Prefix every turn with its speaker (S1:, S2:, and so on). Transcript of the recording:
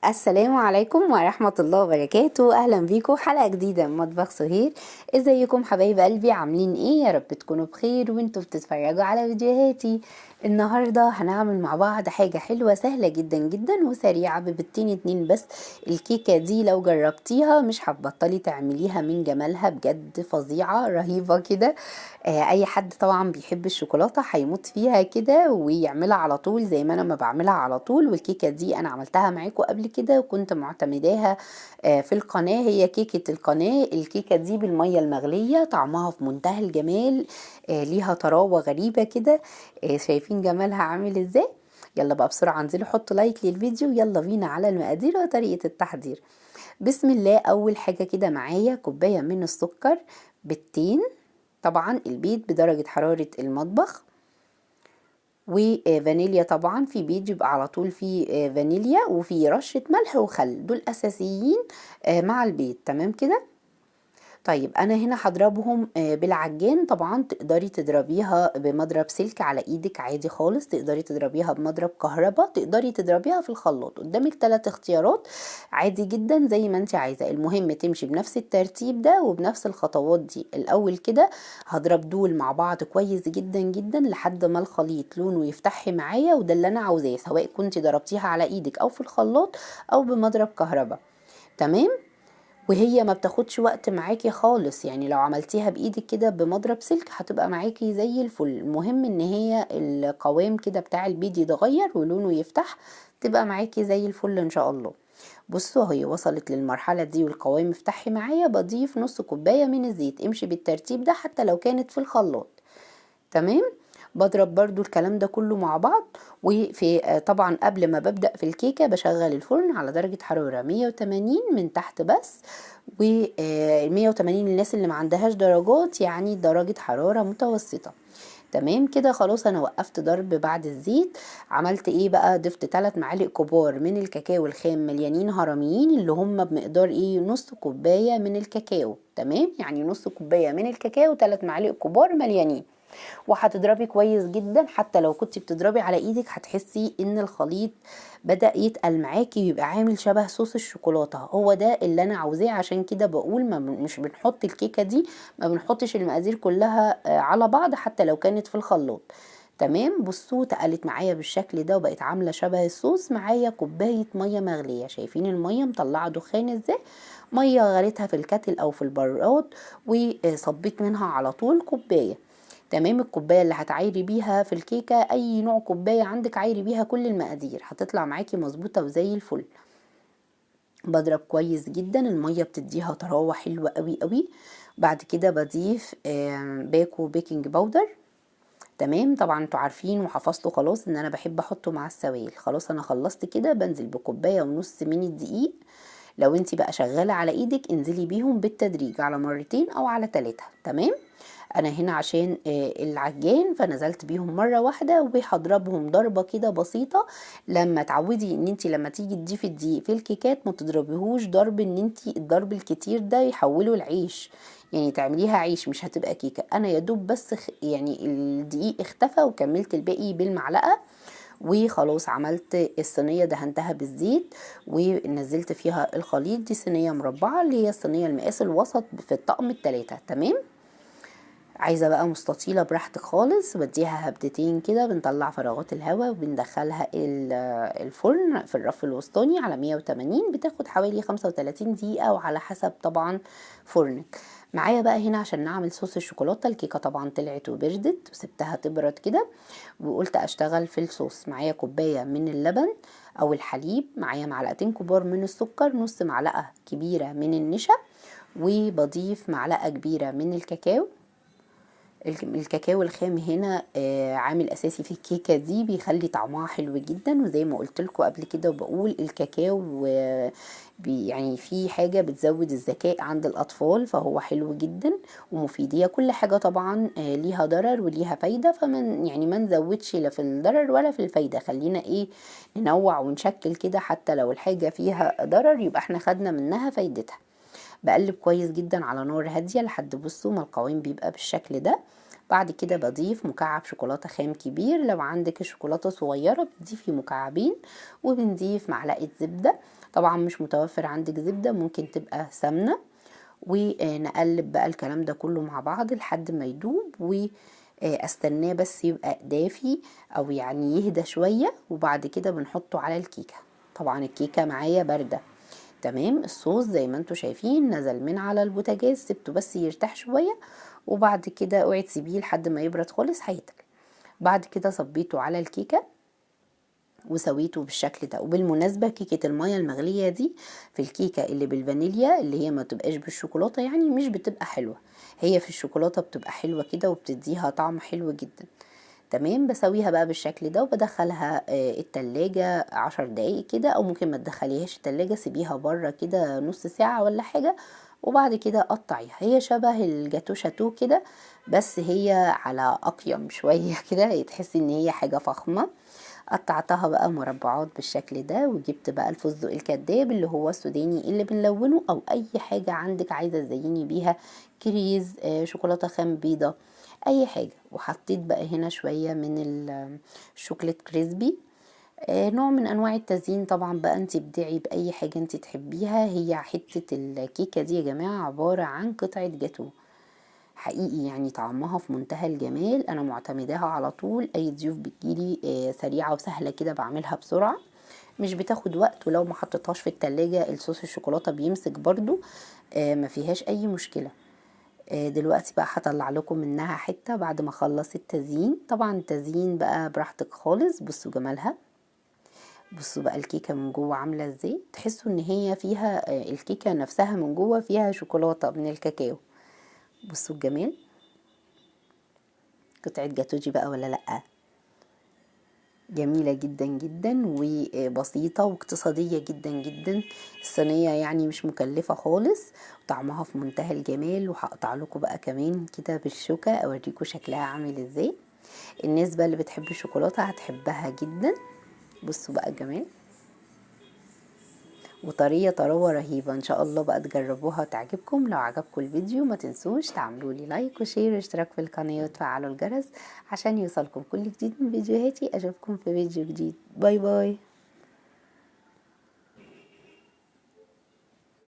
S1: السلام عليكم ورحمة الله وبركاته. أهلا بيكم حلقة جديدة من مطبخ سهير. ازيكم حبايب قلبي؟ عاملين ايه؟ يا رب تكونوا بخير وانتوا بتتفرجوا على فيديوهاتي. النهاردة هنعمل مع بعض حاجة حلوة سهلة جدا جدا وسريعة ببيضتين اتنين بس. الكيكة دي لو جربتيها مش هتبطلي تعمليها من جمالها، بجد فظيعة رهيبة كده. اي حد طبعا بيحب الشوكولاتة هيموت فيها كده ويعملها على طول زي ما انا ما بعملها على طول. والكيكة دي انا عملتها معاكم قبل كده وكنت معتمداها في القناة. هي كيكة القناة، الكيكة دي بالمية المغلية، طعمها في منتهى الجمال. ليها طراوة غريبة كده. شايفين جمالها عامل ازاي؟ يلا بقى بسرعة انزلوا حطوا لايك للفيديو. يلا بينا على المقادير وطريقة التحضير. بسم الله. اول حاجة كده معايا كوباية من السكر، بيضتين، طبعا البيض بدرجة حرارة المطبخ، وفانيليا. طبعا في بيض يبقى على طول فيه فانيليا، وفي رشة ملح وخل، دول أساسيين مع البيض. تمام كده. طيب انا هنا هضربهم بالعجان. طبعا تقدري تضربيها بمضرب سلك على ايدك عادي خالص، تقدري تضربيها بمضرب كهرباء، تقدري تضربيها في الخلاط. قدامك 3 اختيارات عادي جدا زي ما انت عايزه. المهم تمشي بنفس الترتيب ده وبنفس الخطوات دي. الاول كده هضرب دول مع بعض كويس جدا جدا لحد ما الخليط لونه يفتح معايا، وده اللي انا عاوزاه، سواء كنت ضربتيها على ايدك او في الخلاط او بمضرب كهرباء. تمام. وهي ما بتاخدش وقت معاكي خالص، يعني لو عملتيها بايدك كده بمضرب سلك هتبقى معاكي زي الفل. المهم ان هي القوام كده بتاع البيض يتغير ولونه يفتح، تبقى معاكي زي الفل ان شاء الله. بصوا هي وصلت للمرحلة دي والقوام افتحي معايا، بضيف نص كوباية من الزيت. امشي بالترتيب ده حتى لو كانت في الخلاط. تمام. بضرب برضو الكلام ده كله مع بعض. وفي طبعا قبل ما ببدأ في الكيكة بشغل الفرن على درجة حرارة 180 من تحت بس. و 180 للناس اللي ما عندهاش درجات، يعني درجة حرارة متوسطة. تمام كده. خلاص انا وقفت ضرب بعد الزيت. عملت ايه بقى؟ ضفت 3 معالق كبار من الكاكاو الخام مليانين هرميين، اللي هم بمقدار ايه؟ نص كوباية من الكاكاو. تمام، يعني نص كوباية من الكاكاو 3 معالق كبار مليانين. وهتضربي كويس جدا. حتى لو كنت بتضربي على ايدك هتحسي ان الخليط بدأ يتقل معاكي ويبقى عامل شبه صوص الشوكولاتة. هو ده اللي انا عاوزاه. عشان كده بقول ما مش بنحط الكيكة دي، ما بنحطش المقادير كلها على بعض حتى لو كانت في الخلاط. تمام. بصوا تقلت معايا بالشكل ده وبقت عاملة شبه الصوص. معايا كوباية مية مغلية، شايفين المية مطلعة دخان ازاي؟ مية غليتها في الكاتل او في البراد وصبيت منها على طول كوباية. تمام. الكوبايه اللي هتعايري بيها في الكيكه، اي نوع كوبايه عندك عايري بيها كل المقادير، هتطلع معاكي مظبوطه وزي الفل. بضرب كويس جدا. الميه بتديها طراوه حلوه قوي قوي. بعد كده بضيف باكو بيكنج باودر. تمام. طبعا انتوا عارفين وحفظتوا خلاص ان انا بحب احطه مع السوائل. خلاص انا خلصت كده. بنزل بكوبايه ونص من الدقيق. لو انت بقى شغاله على ايدك انزلي بيهم بالتدريج على مرتين او على 3. تمام. انا هنا عشان العجان فنزلت بيهم مره واحده وهضربهم ضربه كده بسيطه. لما تعودي ان انت لما تيجي تضيفي الدقيق في الكيكات ما تضربيهوش ضرب ان انت الضرب الكتير ده يحوله العيش، يعني تعمليها عيش مش هتبقى كيكه. انا يا دوب بس يعني الدقيق اختفى وكملت الباقي بالمعلقه. وخلاص عملت الصينيه دهنتها بالزيت ونزلت فيها الخليط. دي صينيه مربعه اللي هي الصينيه المقاس الوسط في الطقم ال3. تمام. عايزة بقى مستطيلة براحتك خالص، بديها هبدتين كده، بنطلع فراغات الهواء وبندخلها الفرن في الرف الوسطاني على 180. بتاخد حوالي 35 دقيقة وعلى حسب طبعا فرنك. معايا بقى هنا عشان نعمل صوص الشوكولاتة. الكيكة طبعا طلعت وبردت وسبتها تبرد كده وقلت اشتغل في الصوص. معايا كوباية من اللبن او الحليب، معايا معلقتين كبار من السكر، نص معلقة كبيرة من النشا، وبضيف معلقة كبيرة من الكاكاو. الكاكاو الخام هنا عامل اساسي في الكيكه دي، بيخلي طعمها حلو جدا. وزي ما قلت لكم قبل كده وبقول الكاكاو يعني في حاجه بتزود الذكاء عند الاطفال، فهو حلو جدا ومفيد. هي كل حاجه طبعا ليها ضرر وليها فايده، فمن يعني ما نزودش لا في الضرر ولا في الفايده. خلينا ايه، ننوع ونشكل كده. حتى لو الحاجه فيها ضرر يبقى احنا خدنا منها فايدتها. بقلب كويس جدا على نار هاديه لحد بصوا ما القوام بيبقى بالشكل ده. بعد كده بضيف مكعب شوكولاتة خام كبير، لو عندك الشوكولاتة صغيرة بتضيفي مكعبين، وبنضيف معلقة زبدة. طبعا مش متوفر عندك زبدة ممكن تبقى سمنة، ونقلب بقى الكلام ده كله مع بعض لحد ما يدوب، واستناه بس يبقى دافي او يعني يهدى شوية، وبعد كده بنحطه على الكيكة. طبعا الكيكة معايا باردة. تمام. الصوص زي ما انتوا شايفين نزل من على البوتاجاز، سبته بس يرتاح شوية، وبعد كده اوعي تسيبيه لحد ما يبرد خالص هيتقل. بعد كده صبيته على الكيكة وسويته بالشكل ده. وبالمناسبة كيكة المية المغلية دي في الكيكة اللي بالفانيليا اللي هي ما تبقاش بالشوكولاتة يعني مش بتبقى حلوة، هي في الشوكولاتة بتبقى حلوة كده وبتديها طعم حلو جدا. تمام. بسويها بقى بالشكل ده وبدخلها التلاجة 10 دقايق كده، او ممكن ما تدخليهاش التلاجة، سيبيها بره كده نص ساعة ولا حاجة، وبعد كده قطعيها. هي شبه الجاتو شاتو كده، بس هي على اقيم شوية كده، تحسي ان هي حاجة فخمة. قطعتها بقى مربعات بالشكل ده، وجبت بقى الفستق الكداب اللي هو السوداني اللي بنلونه، او اي حاجة عندك عايزة تزيني بيها، كريز، شوكولاتة خام بيضة، اي حاجة. وحطيت بقى هنا شوية من الشوكولات كريسبي، نوع من انواع التزيين. طبعا بقى انت ابدعي باي حاجة انت تحبيها. هي حتة الكيكة دي يا جماعة عبارة عن قطعة جاتو حقيقي، يعني طعمها في منتهى الجمال. انا معتمداها على طول، اي ضيوف بتجيلي سريعة وسهلة كده بعملها بسرعة، مش بتاخد وقت، ولو ما حطيتهاش في التلاجة الصوص الشوكولاتة بيمسك برضو، ما فيهاش اي مشكلة. دلوقتي بقى هطلع لكم منها حتة بعد ما اخلص التزيين. طبعا التزيين بقى براحتك خالص. بصوا جمالها، بصوا بقى الكيكة من جوه عاملة ازاي، تحسوا ان هي فيها الكيكة نفسها من جوه فيها شوكولاتة من الكاكاو. بصوا الجمال، قطعة جاتوجي بقى ولا لأ؟ جميلة جدا جدا وبسيطة واقتصادية جدا جدا. الصينية يعني مش مكلفة خالص، وطعمها في منتهى الجمال. وهقطع لكم بقى كمان كده بالشوكة اوريكم شكلها عامل ازاي. الناس بقى اللي بتحب الشوكولاتة هتحبها جدا. بصوا بقى الجمال، وطريقة طراوة رهيبة. ان شاء الله بقى تجربوها وتعجبكم. لو عجبكم الفيديو ما تنسوش تعملوا لي لايك وشير واشتراك في القناة وتفعلوا الجرس عشان يوصلكم كل جديد من فيديوهاتي. اشوفكم في فيديو جديد. باي باي.